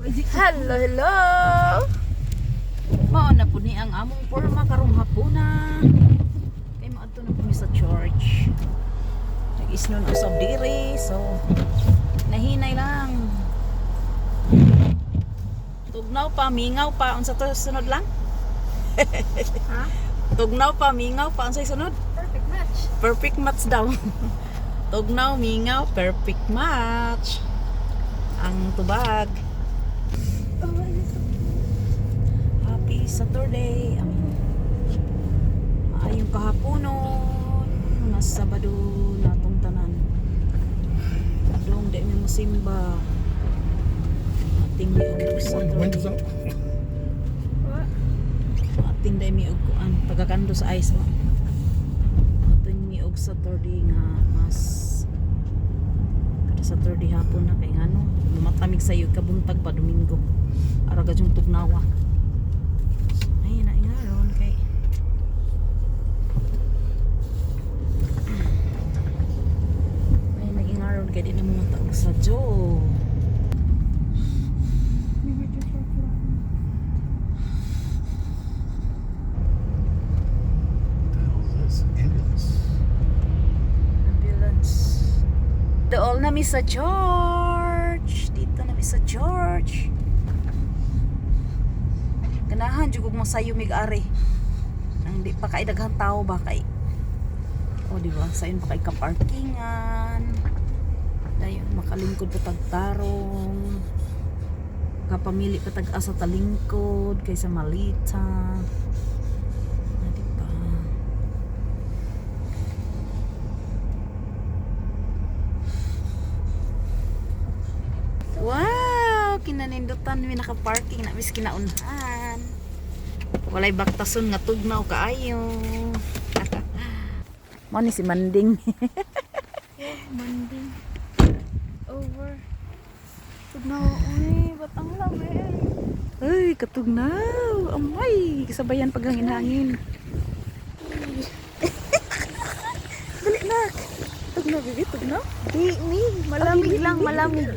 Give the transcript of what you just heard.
Hello, hello. Mao na po ni ang among forma karong hapuna. Kay maadto na po mi sa church. Nag-isnon usab diri, so nahinay lang. Tugnaw pa, mingaw pa, unsa to sunod lang? Ha? Tugnaw pa, mingaw pa, unsay sunod? Perfect match. Perfect match daw. Tugnaw, mingaw, perfect match. Ang tubag. Happy Saturday. Maayong kahaponon. Mas Sabado natong tanan. Dong di mi musimba. Ating mi og Windows up. What? ating dai mi og kuan pagkakando sa ice mo. Ating mi og Saturday nga mas kada Saturday hapon na kay ngano matamig sayo kabuntag pa Domingo. Ara gajong tugnawa. Ay na ingaron kay ay nag-ingaron kay di na mo matag sa Joe. Ambulance. Dool na mi sa church. Dito na mi sa church. Ganahan jud kog masayo mig ari. Nang di pa kay daghang tao ba kay. O di ba sayon pa kay ka parkingan. Dayon makalingkod pa tagtarong. Kapamili pa tag asa talingkod kaysa malita. Ah, di ba? Wow! Kinanindutan mi naka-parking na mis kinaunahan. Walay baktason nga tugnaw kaayo. Mo ni si Manding. Manding. Over. Tugnaw. Uy, ba't ang lami? Ay, katugnaw. Amay, kasabayan paghangin-hangin. Dali na. Tugnaw, bibi, tugnaw. Di, ni. Malamig lang, malamig.